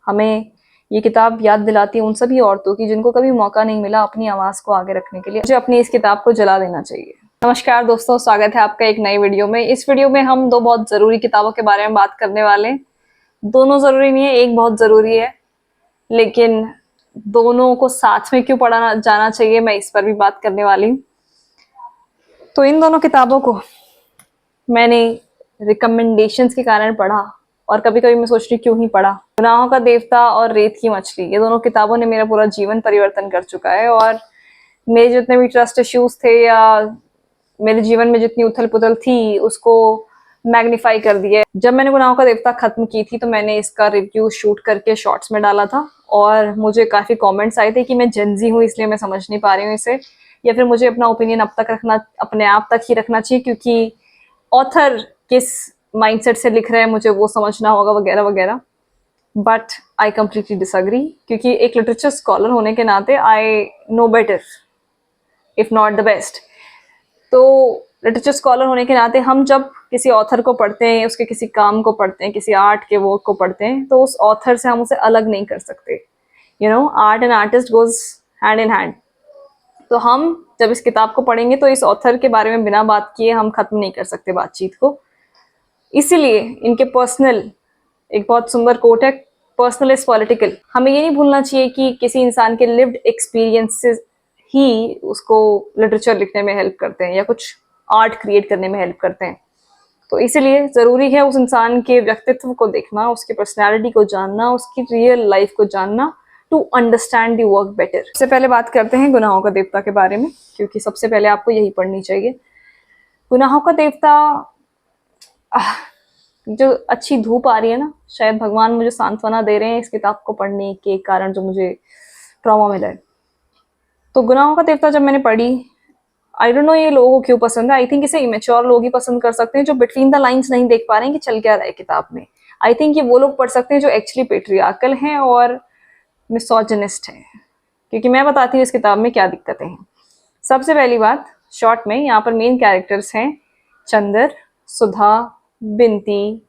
हमें ये किताब याद दिलाती है उन सभी औरतों की जिनको कभी मौका नहीं मिला अपनी आवाज़ को आगे रखने के लिए। मुझे अपनी इस किताब को जला देना चाहिए। नमस्कार दोस्तों, स्वागत है आपका एक नई वीडियो में। इस वीडियो में हम दो बहुत ज़रूरी किताबों के बारे में बात करने वाले हैं। दोनों ज़रूरी नहीं है, एक बहुत ज़रूरी है, लेकिन दोनों को साथ में क्यों पढ़ा जाना चाहिए, मैं इस पर भी बात करने वाली हूँ। तो इन दोनों किताबों को मैंने रिकमेंडेशंस के कारण पढ़ा और कभी कभी मैं सोच रही क्यों ही पढ़ा। गुनाहों का देवता और रेत की मछली, ये दोनों किताबों ने मेरा पूरा जीवन परिवर्तन कर चुका है और मेरे जितने भी ट्रस्ट इश्यूज थे या मेरे जीवन में जितनी उथल पुथल थी उसको मैग्नीफाई कर दिया। जब मैंने गुनाहों का देवता खत्म की थी तो मैंने इसका रिव्यू शूट करके शॉर्ट्स में डाला था और मुझे काफी कमेंट्स आए थे कि मैं जेनजी हूँ इसलिए मैं समझ नहीं पा रही हूँ इसे, या फिर मुझे अपना ओपिनियन अब तक रखना, अपने आप तक ही रखना चाहिए क्योंकि ऑथर किस माइंडसेट से लिख रहे हैं मुझे वो समझना होगा वगैरह वगैरह। बट आई कम्प्लीटली डिसअग्री, क्योंकि एक लिटरेचर स्कॉलर होने के नाते I know better if not the best. तो लिटरेचर स्कॉलर होने के नाते हम जब किसी ऑथर को पढ़ते हैं, उसके किसी काम को पढ़ते हैं, किसी आर्ट के वर्क को पढ़ते हैं, तो उस ऑथर से हम उसे अलग नहीं कर सकते। You know, art and artist goes hand in hand. तो हम जब इस किताब को पढ़ेंगे तो इस ऑथर के बारे में बिना बात किए हम खत्म नहीं कर सकते बातचीत को। इसीलिए इनके पर्सनल, एक बहुत सुंदर कोट है, पर्सनल इज पॉलिटिकल। हमें ये नहीं भूलना चाहिए कि किसी इंसान के लिव्ड एक्सपीरियंसेस ही उसको लिटरेचर लिखने में हेल्प करते हैं या कुछ आर्ट क्रिएट करने में हेल्प करते हैं। तो इसीलिए ज़रूरी है उस इंसान के व्यक्तित्व को देखना, उसकी पर्सनैलिटी को जानना, उसकी रियल लाइफ को जानना, to understand the work better. सबसे पहले बात करते हैं गुनाहों का देवता के बारे में, क्योंकि सबसे पहले आपको यही पढ़नी चाहिए। गुनाहों का देवता, जो अच्छी धूप आ रही है ना, शायद भगवान मुझे सांत्वना दे रहे हैं इस किताब को पढ़ने के कारण जो मुझे ट्रॉमा मिला है। तो गुनाहों का देवता जब मैंने पढ़ी, आई डोंट नो ये लोगों को क्यों पसंद है। आई थिंक इसे इमेच्योर लोग ही पसंद कर सकते हैं जो बिटवीन द लाइन्स नहीं देख पा रहे हैं कि चल क्या रहा है किताब में। आई थिंक ये वो लोग पढ़ सकते हैं जो एक्चुअली पेट्रियार्कल हैं और मिसोजिनिस्ट हैं, क्योंकि मैं बताती हूँ इस किताब में क्या दिक्कतें हैं। सबसे पहली बात, शॉर्ट में यहाँ पर मेन कैरेक्टर्स हैं चंदर, सुधा, बिनती,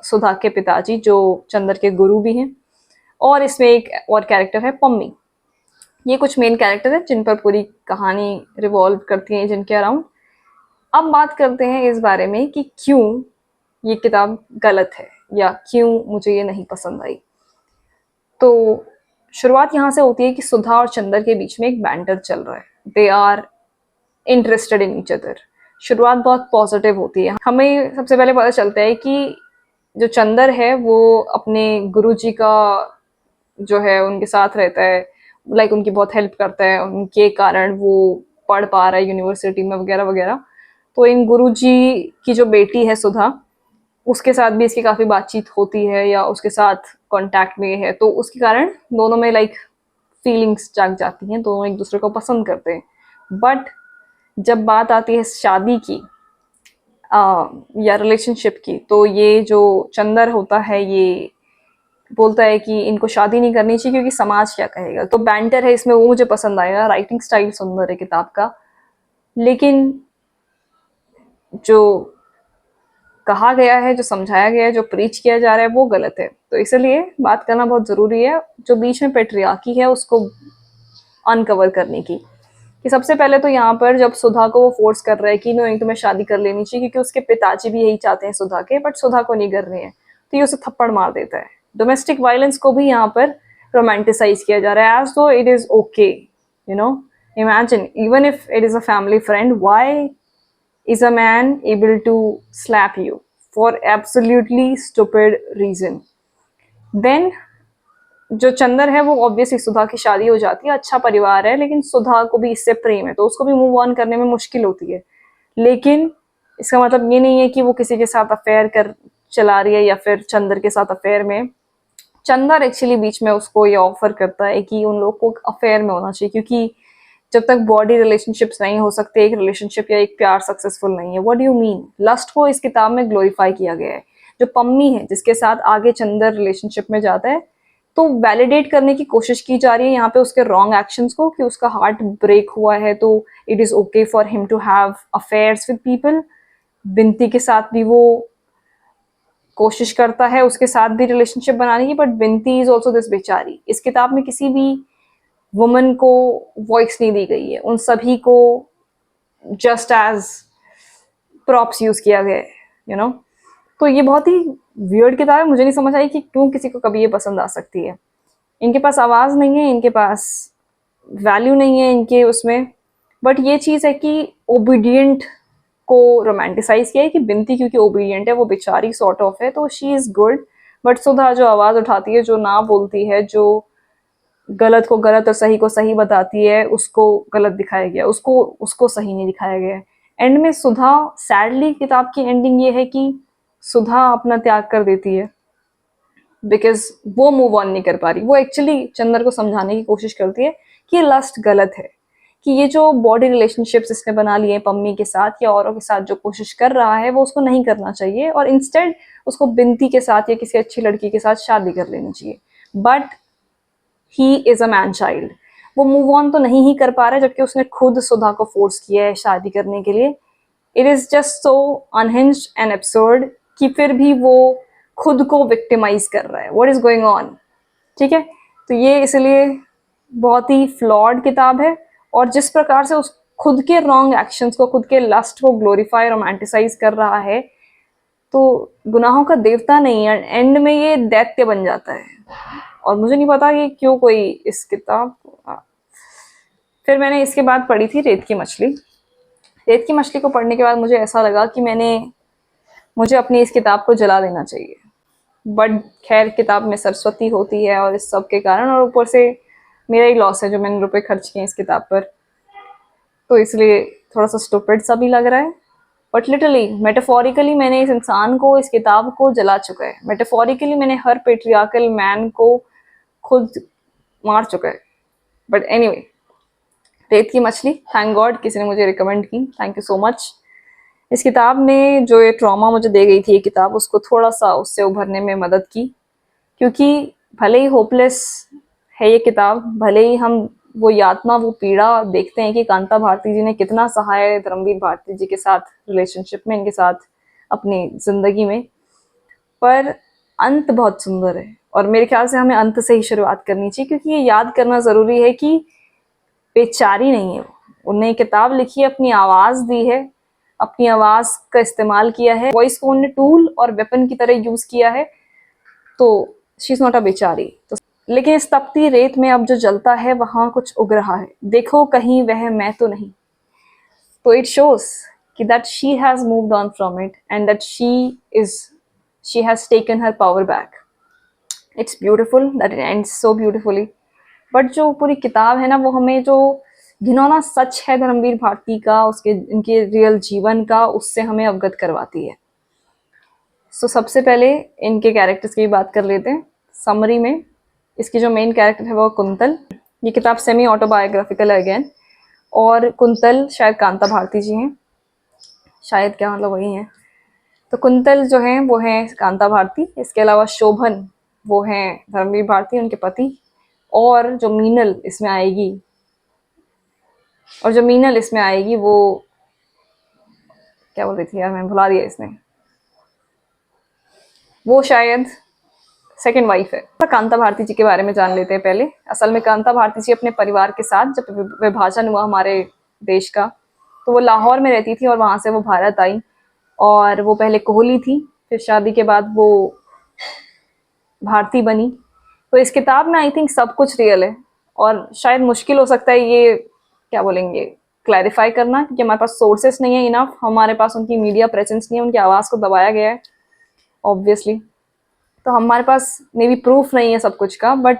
सुधा के पिताजी जो चंदर के गुरु भी हैं, और इसमें एक और कैरेक्टर है पम्मी। ये कुछ मेन कैरेक्टर है जिन पर पूरी कहानी रिवॉल्व करती है, जिनके अराउंड। अब बात करते हैं इस बारे में कि क्यों ये किताब गलत है या क्यों मुझे ये नहीं पसंद आई। तो शुरुआत यहाँ से होती है कि सुधा और चंदर के बीच में एक बैंटर चल रहा है। They are interested in each other. शुरुआत बहुत पॉजिटिव होती है। हमें सबसे पहले पता चलता है कि जो चंदर है वो अपने गुरुजी का जो है उनके साथ रहता है, लाइक उनकी बहुत हेल्प करता है, उनके कारण वो पढ़ पा रहा है यूनिवर्सिटी में वगैरह वगैरह। तो इन गुरुजी की जो बेटी है सुधा, उसके साथ भी इसकी काफ़ी बातचीत होती है या उसके साथ कांटेक्ट में है, तो उसके कारण दोनों में लाइक फीलिंग्स जाग जाती हैं, दोनों एक दूसरे को पसंद करते हैं। बट जब बात आती है शादी की या रिलेशनशिप की, तो ये जो चंदर होता है ये बोलता है कि इनको शादी नहीं करनी चाहिए क्योंकि समाज क्या कहेगा। तो बैंटर है इसमें, वो मुझे पसंद आएगा। राइटिंग स्टाइल सुंदर है किताब का, लेकिन जो कहा गया है, जो समझाया गया है, जो प्रीच किया जा रहा है वो गलत है। तो इसलिए बात करना बहुत ज़रूरी है जो बीच में पेट्रियार्की है उसको अनकवर करने की। कि सबसे पहले तो यहाँ पर जब सुधा को वो फोर्स कर रहा है कि नहीं तुम्हें शादी कर लेनी चाहिए क्योंकि उसके पिताजी भी यही चाहते हैं सुधा के, बट सुधा को नहीं कर रहे हैं, तो ये उसे थप्पड़ मार देता है। डोमेस्टिक वायलेंस को भी यहाँ पर रोमांटिसाइज किया जा रहा है एज दो it is okay. You know, imagine even if it is a family friend, why is a man able to slap you for absolutely stupid reason? Then जो चंदर है वो ऑब्वियसली सुधा की शादी हो जाती है, अच्छा परिवार है, लेकिन सुधा को भी इससे प्रेम है तो उसको भी मूव ऑन करने में मुश्किल होती है। लेकिन इसका मतलब ये नहीं है कि वो किसी के साथ अफेयर कर चला रही है या फिर चंदर के साथ अफेयर में। चंदर एक्चुअली बीच में उसको ये ऑफर करता है कि उन लोग को अफेयर में होना चाहिए, क्योंकि जब तक बॉडी रिलेशनशिप्स नहीं हो सकते एक रिलेशनशिप या एक प्यार सक्सेसफुल नहीं है। What do you mean? Lust को इस किताब में ग्लोरीफाई किया गया है। जो पम्मी है जिसके साथ आगे चंदर रिलेशनशिप में जाता है, तो वैलिडेट करने की कोशिश की जा रही है यहाँ पे उसके रॉन्ग एक्शंस को, कि उसका हार्ट ब्रेक हुआ है तो it is okay for him to have affairs with people. बिनती के साथ भी वो कोशिश करता है उसके साथ भी रिलेशनशिप बनाने की, बट बिनती इज ऑल्सो दिस बेचारी। इस किताब में किसी भी वुमन को वॉइस नहीं दी गई है, उन सभी को जस्ट एज प्रॉप्स यूज किया गया है, यू नो। तो ये बहुत ही वियर्ड किताब है, मुझे नहीं समझ आई कि क्यों किसी को कभी ये पसंद आ सकती है। इनके पास आवाज़ नहीं है, इनके पास वैल्यू नहीं है इनके उसमें, बट ये चीज़ है कि ओबीडियंट को रोमांटिसाइज किया है कि बिनती क्योंकि ओबीडियंट है, वो बेचारी सॉर्ट ऑफ है, तो शी इज़ गुड। बट सुधा जो आवाज़ उठाती है, जो ना बोलती है, जो गलत को गलत और सही को सही बताती है, उसको गलत दिखाया गया, उसको उसको सही नहीं दिखाया गया। एंड में सुधा, सैडली किताब की एंडिंग ये है कि सुधा अपना त्याग कर देती है बिकॉज वो मूव ऑन नहीं कर पा रही। वो एक्चुअली चंदर को समझाने की कोशिश करती है कि ये लस्ट गलत है, कि ये जो बॉडी रिलेशनशिप्स इसने बना लिए हैं पम्मी के साथ या औरों के साथ जो कोशिश कर रहा है, वो उसको नहीं करना चाहिए और इंस्टेड उसको बिनती के साथ या किसी अच्छी लड़की के साथ शादी कर लेनी चाहिए। But he is a man child, वो मूव ऑन तो नहीं ही कर पा रहा है, जबकि उसने खुद सुधा को फोर्स किया है शादी करने के लिए। It is just so unhinged and absurd कि फिर भी वो खुद को विक्टिमाइज कर रहा है। What is going on? ठीक है, तो ये इसलिए बहुत ही फ्लॉड किताब है, और जिस प्रकार से उस खुद के रॉन्ग एक्शंस को, खुद के लस्ट को ग्लोरीफाई रोमांटिसाइज कर रहा है, तो गुनाहों का देवता नहीं है, एंड में ये दैत्य बन जाता है। और मुझे नहीं पता कि क्यों कोई इस किताब फिर मैंने इसके बाद पढ़ी थी रेत की मछली। रेत की मछली को पढ़ने के बाद मुझे ऐसा लगा कि मुझे अपनी इस किताब को जला देना चाहिए, बट खैर किताब में सरस्वती होती है और इस सब के कारण, और ऊपर से मेरा ही लॉस है जो मैंने रुपए खर्च किए इस किताब पर, तो इसलिए थोड़ा सा स्टूपिड सा भी लग रहा है। बट लिटरली मेटाफोरिकली मैंने इस इंसान को, इस किताब को जला चुका है। मेटाफोरिकली मैंने हर पेट्रियार्कल मैन को खुद मार चुका है। बट एनीवे, रेत की मछली, थैंक गॉड किसी ने मुझे रिकमेंड की, थैंक यू सो मच। इस किताब ने जो ये ट्रॉमा मुझे दे गई थी ये किताब, उसको थोड़ा सा उससे उभरने में मदद की, क्योंकि भले ही होपलेस है ये किताब, भले ही हम वो यातना, वो पीड़ा देखते हैं कि कांता भारती जी ने कितना सहाय है धर्मवीर भारती जी के साथ रिलेशनशिप में, इनके साथ अपनी जिंदगी में, पर अंत बहुत सुंदर है। और मेरे ख्याल से हमें अंत से ही शुरुआत करनी चाहिए, क्योंकि ये याद करना ज़रूरी है कि बेचारी नहीं है वो, उन्हें किताब लिखी है, अपनी आवाज़ दी है, अपनी आवाज़ का इस्तेमाल किया है, वॉइस को उन्होंने टूल और वेपन की तरह यूज़ किया है, तो शी इज़ नॉट अ बेचारी। तो लेकिन इस तपती रेत में अब जो जलता है वहाँ कुछ उग रहा है, देखो कहीं वह मैं तो नहीं। तो इट शोज कि that she has moved on from it and that she has taken her power back. It's beautiful that it ends so beautifully. But जो पूरी किताब है ना, वो हमें जो घिनौना सच है धर्मवीर भारती का, उसके इनके रियल जीवन का, उससे हमें अवगत करवाती है। सो सबसे पहले इनके कैरेक्टर्स की बात कर लेते हैं। समरी में इसकी जो मेन कैरेक्टर है वो कुंतल। ये किताब सेमी ऑटोबायोग्राफिकल है अगेन, और कुंतल शायद कांता भारती जी हैं, शायद क्या मतलब वही हैं। तो कुंतल जो हैं वो हैं कांता भारती, इसके अलावा शोभन वो हैं धर्मवीर भारती उनके पति, और जो मीनल इसमें आएगी, वो क्या बोल रही थी यार, मैं भुला दिया इसने, वो शायद सेकंड वाइफ है। तो कांता भारती जी के बारे में जान लेते हैं पहले। असल में कांता भारती जी अपने परिवार के साथ, जब विभाजन हुआ हमारे देश का, तो वो लाहौर में रहती थी और वहाँ से वो भारत आई, और वो पहले कोहली थी, फिर शादी के बाद वो भारती बनी। तो इस किताब में आई थिंक सब कुछ रियल है, और शायद मुश्किल हो सकता है ये क्या बोलेंगे क्लैरिफाई करना, क्योंकि हमारे पास सोर्सेस नहीं है इनफ, हमारे पास उनकी मीडिया प्रेजेंस नहीं है, उनकी आवाज़ को दबाया गया है ऑब्वियसली, तो हमारे पास मे बी प्रूफ नहीं है सब कुछ का। बट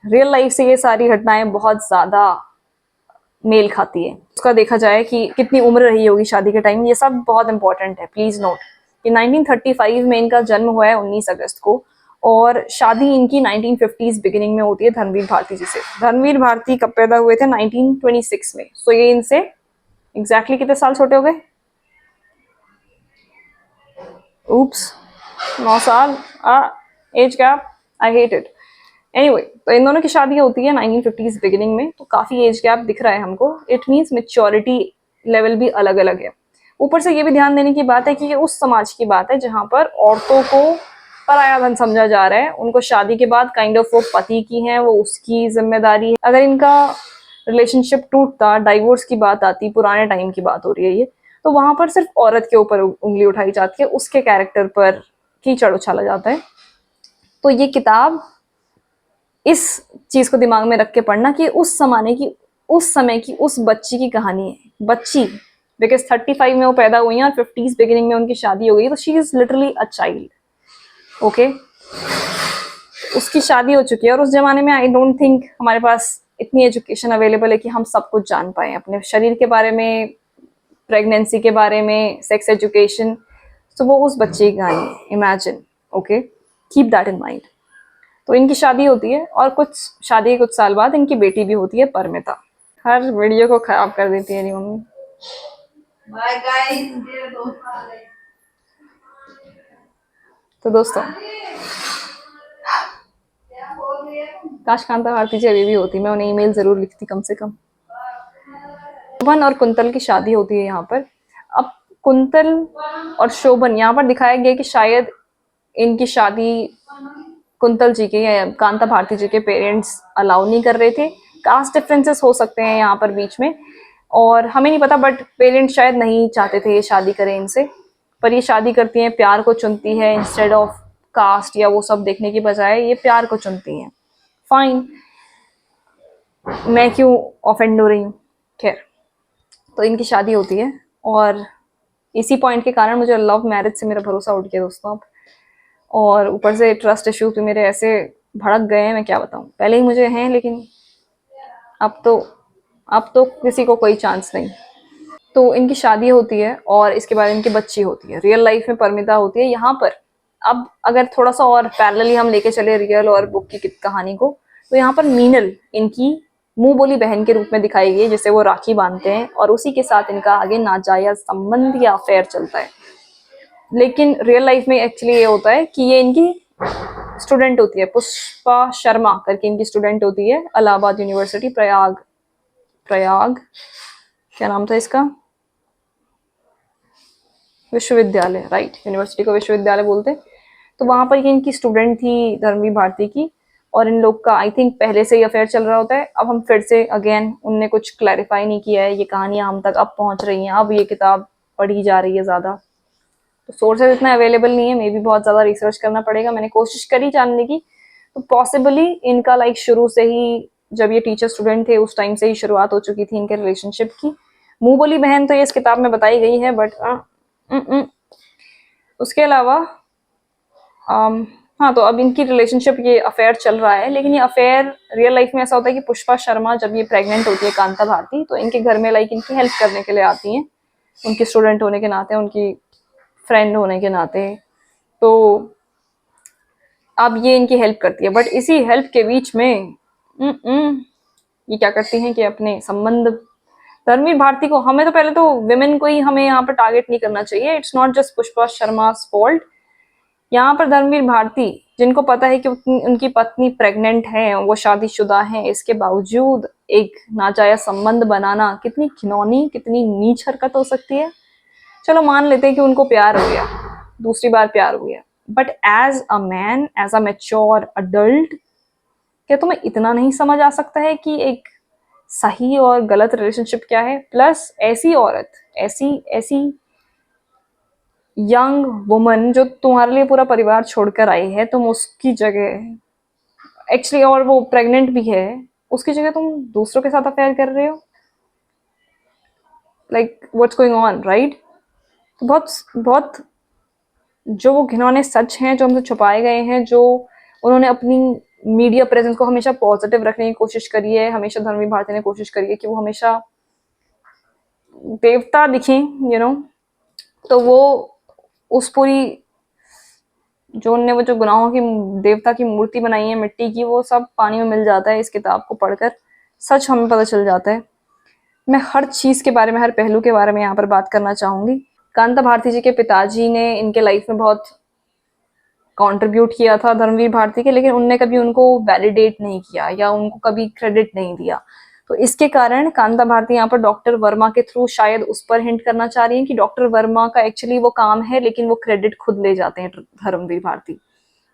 रियल लाइफ से ये सारी घटनाएं बहुत ज़्यादा मेल खाती है। उसका देखा जाए कि कितनी उम्र रही होगी शादी के टाइम, ये सब बहुत इंपॉर्टेंट है। प्लीज़ नोट कि 1935 में इनका जन्म हुआ है 19 अगस्त को, और शादी इनकी 1950s बिगिनिंग में होती है धर्मवीर भारती जी से। धर्मवीर भारती कब पैदा हुए थे? 1926 में। सो ये इनसे एग्जैक्टली कितने साल छोटे हो गए? ऊप्स, 9 साल। Age gap, I hate it. Anyway, तो इन दोनों की शादी होती है 1950s बिगिनिंग में, तो काफ़ी एज गैप दिख रहा है हमको। इट मीन्स मेच्योरिटी लेवल भी अलग अलग है। ऊपर से ये भी ध्यान देने की बात है कि ये उस समाज की बात है जहाँ पर औरतों को पराया धन समझा जा रहा है। उनको शादी के बाद काइंड ऑफ वो पति की हैं, वो उसकी जिम्मेदारी है। अगर इनका रिलेशनशिप टूटता, डाइवोर्स की बात आती, पुराने टाइम की बात हो रही है ये, तो वहां पर सिर्फ औरत के ऊपर उंगली उठाई जाती है, उसके कैरेक्टर पर कीचड़ उछाला जाता है। तो ये किताब इस चीज को दिमाग में रख के पढ़ना कि उस समय की उस बच्ची की कहानी है। बच्ची बिकॉज 35 में वो पैदा हुई हैं और 50s बिगिनिंग में उनकी शादी हो गई, तो she is literally a child. Okay, उसकी शादी हो चुकी है और उस जमाने में आई डोंट थिंक हमारे पास इतनी एजुकेशन अवेलेबल है कि हम सब कुछ जान पाए अपने शरीर के बारे में, प्रेगनेंसी के बारे में, सेक्स एजुकेशन। तो वो उस बच्चे की कहानी है, imagine. Okay, keep that in mind. तो इनकी शादी होती है और शादी के कुछ साल बाद इनकी बेटी भी होती है, परमिता। हर वीडियो को खराब कर देती है मम्मी। बाय गाइस, मेरे दोस्त आ गए। तो दोस्तों, काश कांता भारती जी अभी भी होती, मैं उन्हें ईमेल जरूर लिखती कम से कम। शोभन और कुंतल की शादी होती है यहाँ पर। अब कुंतल और शोभन, यहाँ पर दिखाया गया कि शायद इनकी शादी कुंतल जी के या कांता भारती जी के पेरेंट्स अलाउ नहीं कर रहे थे। कास्ट डिफरेंसेस हो सकते हैं यहाँ पर बीच में, और हमें नहीं पता, बट पेरेंट्स शायद नहीं चाहते थे ये शादी करें इनसे। पर ये शादी करती हैं, प्यार को चुनती है इंस्टेड ऑफ कास्ट या वो सब देखने की बजाय ये प्यार को चुनती हैं। फाइन, मैं क्यों ऑफेंड हो रही हूँ। खैर, तो इनकी शादी होती है और इसी पॉइंट के कारण मुझे लव मैरिज से मेरा भरोसा उठ गया दोस्तों अब। और ऊपर से ट्रस्ट इश्यूज भी मेरे ऐसे भड़क गए हैं, मैं क्या बताऊं। पहले ही मुझे हैं, लेकिन अब तो किसी को कोई चांस नहीं। तो इनकी शादी होती है और इसके बाद इनकी बच्ची होती है। रियल लाइफ में परमिता होती है यहाँ पर। अब अगर थोड़ा सा और पैरेलली हम लेके चले रियल और बुक की कहानी को, तो यहाँ पर मीनल इनकी मुंह बोली बहन के रूप में दिखाई गई, जिसे वो राखी बांधते हैं और उसी के साथ इनका आगे नाजायज संबंध या अफेयर चलता है। लेकिन रियल लाइफ में एक्चुअली ये होता है कि ये इनकी स्टूडेंट होती है, पुष्पा शर्मा करके इनकी स्टूडेंट होती है, इलाहाबाद यूनिवर्सिटी, प्रयाग क्या नाम था इसका, विश्वविद्यालय, राइट, यूनिवर्सिटी को विश्वविद्यालय बोलते। तो वहां पर ये इनकी स्टूडेंट थी धर्मवीर भारती की, और इन लोग का आई थिंक पहले से ही अफेयर चल रहा होता है। अब हम फिर से अगेन, उनने कुछ क्लैरिफाई नहीं किया है, ये कहानियां हम तक अब पहुंच रही हैं, अब ये किताब पढ़ी जा रही है ज्यादा। तो सोर्सेज इतना अवेलेबल नहीं है, मे बी बहुत ज्यादा रिसर्च करना पड़ेगा। मैंने कोशिश करी जानने की, तो पॉसिबली इनका लाइक शुरू से ही, जब ये टीचर स्टूडेंट थे उस टाइम से ही शुरुआत हो चुकी थी इनके रिलेशनशिप की। मुंह बोली बहन तो ये इस किताब में बताई गई है, बट उसके अलावा हाँ, तो अब इनकी रिलेशनशिप, ये अफेयर चल रहा है। लेकिन ये अफेयर रियल लाइफ में ऐसा होता है कि पुष्पा शर्मा जब ये प्रेग्नेंट होती है कांता भारती, तो इनके घर में लाइक इनकी हेल्प करने के लिए आती हैं, उनकी स्टूडेंट होने के नाते, उनकी फ्रेंड होने के नाते। तो अब ये इनकी हेल्प करती है, बट इसी हेल्प के बीच में ये क्या करती हैं कि अपने संबंध, धर्मवीर भारती को, हमें तो पहले तो विमेन को ही हमें यहाँ पर टारगेट नहीं करना चाहिए। It's not just Pushpa Sharma fault. यहाँ पर धर्मवीर भारती, जिनको पता है कि उनकी पत्नी प्रेग्नेंट है, वो शादीशुदा है, इसके बावजूद एक नाजायज संबंध बनाना कितनी घिनौनी, कितनी नीच हरकत हो सकती है। चलो मान लेते हैं कि उनको प्यार हो गया, दूसरी बार प्यार हो गया, but as a man, as a mature adult, क्या तुम्हें इतना नहीं समझ आ सकता है कि एक सही और गलत रिलेशनशिप क्या है? प्लस ऐसी औरत, ऐसी यंग वुमन जो तुम्हारे लिए पूरा परिवार छोड़कर आई है, तुम उसकी जगह एक्चुअली, और वो प्रेग्नेंट भी है, उसकी जगह तुम दूसरों के साथ अफेयर कर रहे हो। Like what's going on, right? तो बहुत जो वो घिनौने सच हैं जो हमसे छुपाए गए हैं, जो उन्होंने अपनी मीडिया प्रेजेंस को हमेशा पॉजिटिव रखने की कोशिश करी है, हमेशा धर्मवीर भारती ने कोशिश करी है कि वो हमेशा देवता दिखें, तो वो उस पूरी, जो उनने वो जो गुनाहों की देवता की मूर्ति बनाई है मिट्टी की, वो सब पानी में मिल जाता है इस किताब को पढ़कर। सच हमें पता चल जाता है। मैं हर चीज के बारे में, हर पहलू के बारे में यहाँ पर बात करना चाहूंगी। कांता भारती जी के पिताजी ने इनके लाइफ में बहुत कंट्रीब्यूट किया था धर्मवीर भारती के, लेकिन उनने कभी उनको वैलिडेट नहीं किया या उनको कभी क्रेडिट नहीं दिया। तो इसके कारण कांता भारती यहाँ पर डॉक्टर वर्मा के थ्रू शायद उस पर हिंट करना चाह रही हैं कि डॉक्टर वर्मा का एक्चुअली वो काम है, लेकिन वो क्रेडिट खुद ले जाते हैं धर्मवीर भारती।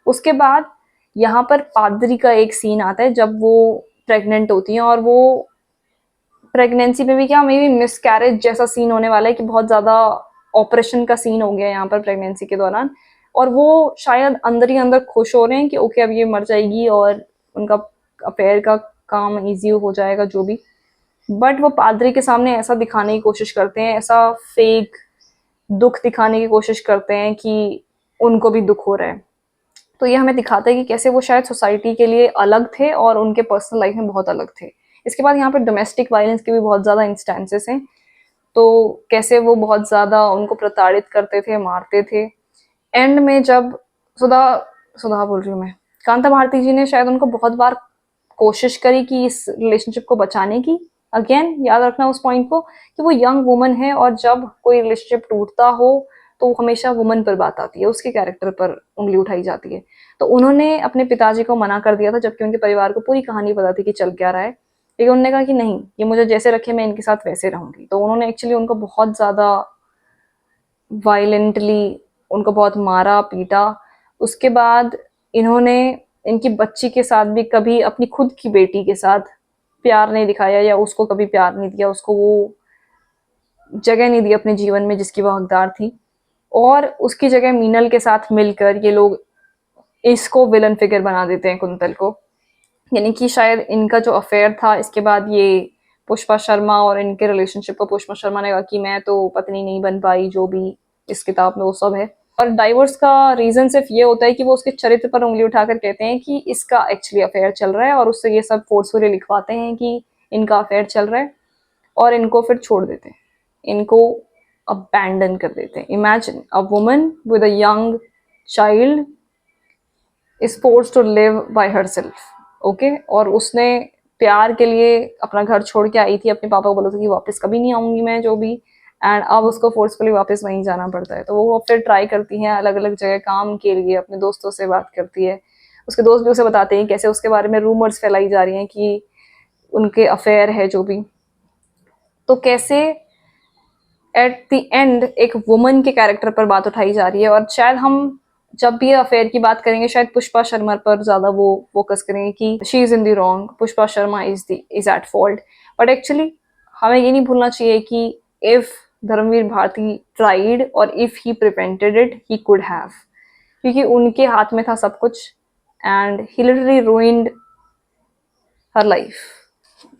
उसके बाद यहाँ पर पादरी का एक सीन आता है जब वो प्रेग्नेंट होती हैं, और वो प्रेगनेंसी में भी क्या मे बी मिसकैरेज जैसा सीन होने वाला है कि बहुत ज़्यादा ऑपरेशन का सीन हो गया यहाँ पर प्रेगनेंसी के दौरान, और वो शायद अंदर ही अंदर खुश हो रहे हैं कि ओके अब ये मर जाएगी और उनका अफेयर का काम ईजी हो जाएगा जो भी। बट वो पादरी के सामने ऐसा दिखाने की कोशिश करते हैं, ऐसा फेक दुख दिखाने की कोशिश करते हैं कि उनको भी दुख हो रहा है। तो ये हमें दिखाता है कि कैसे वो शायद सोसाइटी के लिए अलग थे और उनके पर्सनल लाइफ में बहुत अलग थे। इसके बाद यहाँ पर डोमेस्टिक वायलेंस के भी बहुत ज़्यादा इंस्टेंसेस हैं, तो कैसे वो बहुत ज़्यादा उनको प्रताड़ित करते थे, मारते थे। एंड में जब सुधा सुधा बोल रही हूँ मैं, कांता भारती जी ने शायद उनको बहुत बार कोशिश करी कि इस रिलेशनशिप को बचाने की। अगेन याद रखना उस पॉइंट को कि वो यंग वुमन है, और जब कोई रिलेशनशिप टूटता हो तो हमेशा वुमन पर बात आती है, उसके कैरेक्टर पर उंगली उठाई जाती है। तो उन्होंने अपने पिताजी को मना कर दिया था, जबकि उनके परिवार को पूरी कहानी पता थी कि चल क्या रहा है, लेकिन उन्होंने कहा कि नहीं, ये मुझे जैसे रखे मैं इनके साथ वैसे रहूंगी। तो उन्होंने एक्चुअली उनको बहुत ज़्यादा वायलेंटली उनको बहुत मारा पीटा। उसके बाद इन्होंने इनकी बच्ची के साथ भी कभी अपनी खुद की बेटी के साथ प्यार नहीं दिखाया, या उसको कभी प्यार नहीं दिया, उसको वो जगह नहीं दी अपने जीवन में जिसकी वो हकदार थी। और उसकी जगह मीनल के साथ मिलकर ये लोग इसको विलन फिगर बना देते हैं, कुंतल को। यानी कि शायद इनका जो अफेयर था, इसके बाद ये पुष्पा शर्मा और इनके रिलेशनशिप को पुष्पा शर्मा ने कहा कि मैं तो पत्नी नहीं बन पाई, जो भी इस किताब में वो सब है। और डाइवोर्स का रीजन सिर्फ ये होता है कि वो उसके चरित्र पर उंगली उठाकर कहते हैं कि इसका एक्चुअली अफेयर चल रहा है, और उससे ये सब फोर्सफुली लिखवाते हैं कि इनका अफेयर चल रहा है, और इनको फिर छोड़ देते हैं, इनको अबैंडन कर देते हैं। Imagine a woman with a young child is forced to live by herself, okay. और उसने प्यार के लिए अपना घर छोड़ के आई थी, अपने पापा को बोला था कि वापस कभी नहीं आऊंगी मैं, जो भी। एंड अब उसको फोर्सफुली वापस वहीं जाना पड़ता है। तो वो फिर ट्राई करती है अलग अलग जगह काम के लिए, अपने दोस्तों से बात करती है। उसके दोस्त भी उसे बताते हैं कैसे उसके बारे में रूमर्स फैलाई जा रही हैं कि उनके अफेयर है जो भी। तो कैसे एट द एंड एक वुमन के कैरेक्टर पर बात उठाई जा रही है, और शायद हम जब भी अफेयर की बात करेंगे शायद पुष्पा शर्मा पर ज्यादा वो फोकस करेंगे कि she is in the wrong, Pushpa Sharma is at fault. But actually हमें ये नहीं भूलना चाहिए कि इफ धर्मवीर भारती ट्राइड और if he prevented it he could have, क्योंकि उनके हाथ में था सब कुछ, and he literally ruined her life.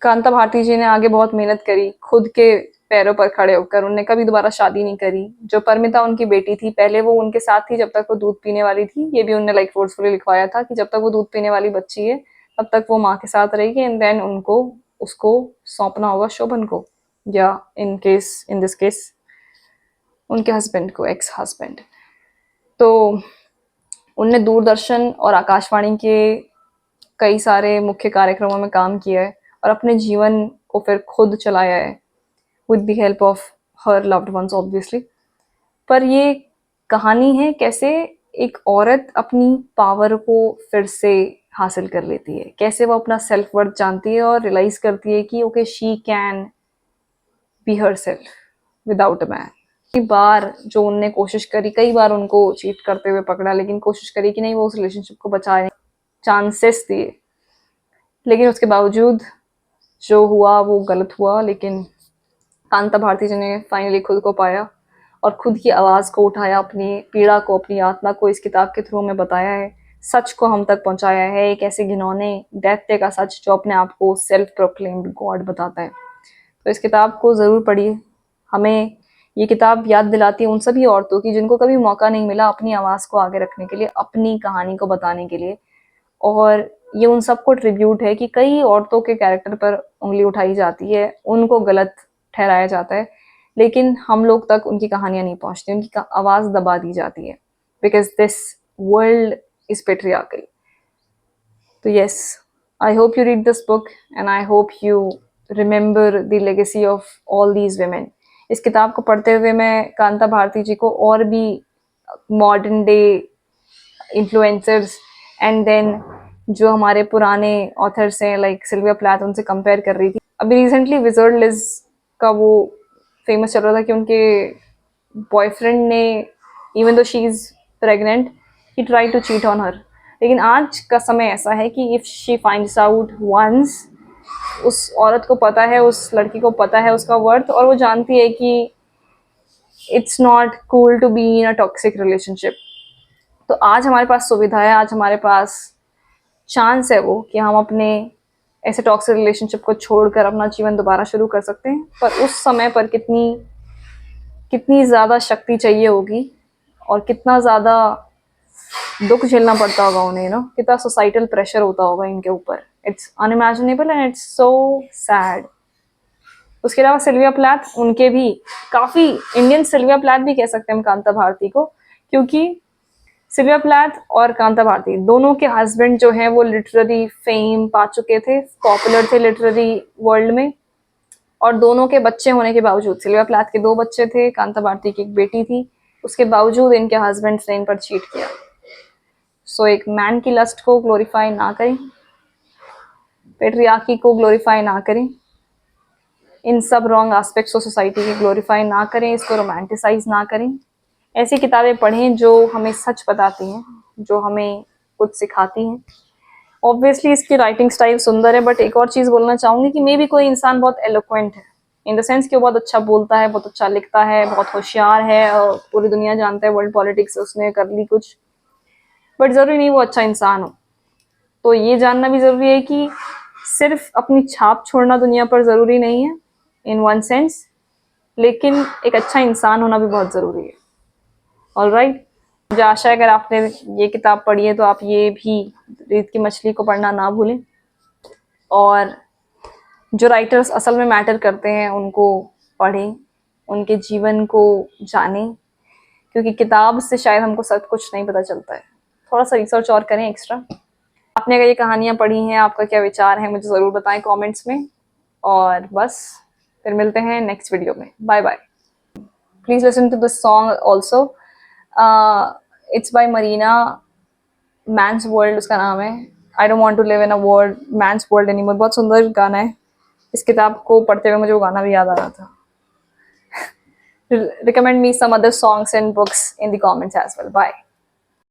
Kanta Bharati ji ने आगे बहुत मेहनत करी, खुद के पैरों पर खड़े होकर। उन्होंने कभी दोबारा शादी नहीं करी। जो परमिता उनकी बेटी थी, पहले वो उनके साथ थी जब तक वो दूध पीने वाली थी। ये भी उन्होंने लाइक फोर्सफुली लिखवाया था कि जब तक वो दूध पीने वाली बच्ची है तब तक वो माँ के साथ रहेगी, एंड देन उनको उसको सौंपना होगा शोभन को, या इन दिस केस उनके हस्बैंड को, एक्स हस्बैंड। तो उनने दूरदर्शन और आकाशवाणी के कई सारे मुख्य कार्यक्रमों में काम किया है, और अपने जीवन को फिर खुद चलाया है with the help of her loved ones obviously. पर ये कहानी है कैसे एक औरत अपनी पावर को फिर से हासिल कर लेती है, कैसे वो अपना सेल्फ वर्थ जानती है और रियलाइज करती है कि okay she can be her self without a man. कई बार जो उनने कोशिश करी, कई बार उनको चीट करते हुए पकड़ा, लेकिन कोशिश करी कि नहीं वो उस रिलेशनशिप को बचाए, चांसेस दिए, लेकिन उसके बावजूद जो हुआ वो गलत हुआ। लेकिन कांता भारती जी ने फाइनली खुद को पाया और खुद की आवाज़ को उठाया, अपनी पीड़ा को, अपनी यातना को इस किताब के थ्रू में बताया है, सच को हम तक पहुंचाया है, एक ऐसे घिनौने दैत्य का सच जो अपने आप को सेल्फ प्रोक्लेम्ड गॉड बताता है। तो इस किताब को ज़रूर पढ़िए। हमें ये किताब याद दिलाती है उन सभी औरतों की जिनको कभी मौका नहीं मिला अपनी आवाज़ को आगे रखने के लिए, अपनी कहानी को बताने के लिए। और ये उन सबको ट्रिब्यूट है कि कई औरतों के कैरेक्टर पर उंगली उठाई जाती है, उनको गलत ठहराया जाता है, लेकिन हम लोग तक उनकी कहानियां नहीं पहुंचती, उनकी आवाज़ दबा दी जाती है, because this world is patriarchal. तो yes, I hope you read this book and I hope you remember the legacy of all these women. इस किताब को पढ़ते हुए मैं कांता भारती जी को और भी modern day influencers and then जो हमारे पुराने ऑथर्स हैं लाइक सिल्विया प्लैथ, उनसे कंपेयर कर रही थी। अभी रिसेंटली विजर्ड लिज का वो फेमस चल रहा था कि उनके बॉयफ्रेंड ने, even though she is pregnant, he try to cheat on her. लेकिन आज का समय ऐसा है कि if she finds out once, उस औरत को पता है, उस लड़की को पता है उसका वर्थ, और वो जानती है कि it's not cool to be in a toxic relationship. तो आज हमारे पास सुविधा है, आज हमारे पास चांस है वो कि हम अपने ऐसे टॉक्सिक रिलेशनशिप को छोड़कर अपना जीवन दोबारा शुरू कर सकते हैं। पर उस समय पर कितनी कितनी ज़्यादा शक्ति चाहिए होगी, और कितना ज़्यादा दुख झेलना पड़ता होगा उन्हें, नो, कितना सोसाइटल प्रेशर होता होगा इनके ऊपर। It's unimaginable and it's so sad. उसके अलावा सिल्विया प्लैथ, उनके भी काफ़ी, इंडियन सिल्विया प्लैथ भी कह सकते हैं हम कांता भारती को, क्योंकि सिल्विया प्लैथ और कांता भारती दोनों के हस्बैंड जो हैं वो लिटरेरी फेम पा चुके थे, पॉपुलर थे लिटरेरी वर्ल्ड में, और दोनों के बच्चे होने के बावजूद, सिल्विया प्लैथ के 2 बच्चे थे, कांता भारती की एक बेटी थी, उसके बावजूद इनके हस्बैंड ने इन पर चीट किया। सो एक मैन की लस्ट को ग्लोरीफाई ना करें, पेट्रियार्की को ग्लोरीफाई ना करें, इन सब रॉन्ग एस्पेक्ट्स को सोसाइटी की ग्लोरीफाई ना करें, इसको रोमांटिसाइज ना करें। ऐसी किताबें पढ़ें जो हमें सच बताती हैं, जो हमें कुछ सिखाती हैं। ऑब्वियसली इसकी राइटिंग स्टाइल सुंदर है, बट एक और चीज़ बोलना चाहूँगी कि मे बी कोई इंसान बहुत एलोक्वेंट है, इन द सेंस कि वो बहुत अच्छा बोलता है, बहुत अच्छा लिखता है, बहुत होशियार है, और पूरी दुनिया जानता है वर्ल्ड पॉलिटिक्स उसने कर ली कुछ, बट ज़रूरी नहीं वो अच्छा इंसान हो। तो ये जानना भी ज़रूरी है कि सिर्फ अपनी छाप छोड़ना दुनिया पर ज़रूरी नहीं है इन वन सेंस, लेकिन एक अच्छा इंसान होना भी बहुत ज़रूरी है। ऑलराइट, मुझे आशा है अगर आपने ये किताब पढ़ी है तो आप ये भी रेत की मछली को पढ़ना ना भूलें, और जो राइटर्स असल में मैटर करते हैं उनको पढ़ें, उनके जीवन को जानें, क्योंकि किताब से शायद हमको सब कुछ नहीं पता चलता है। थोड़ा सा रिसर्च और करें एक्स्ट्रा। आपने अगर ये कहानियाँ पढ़ी हैं, आपका क्या विचार है मुझे ज़रूर बताएं कमेंट्स में, और बस फिर मिलते हैं नेक्स्ट वीडियो में। Bye bye. Please listen to this song also, it's by Marina, man's world उसका नाम है। I don't want to live in a world, man's world anymore. बहुत सुंदर गाना है, इस किताब को पढ़ते हुए मुझे वो गाना भी याद आ रहा था। Recommend me some other songs and books in the comments as well. Bye.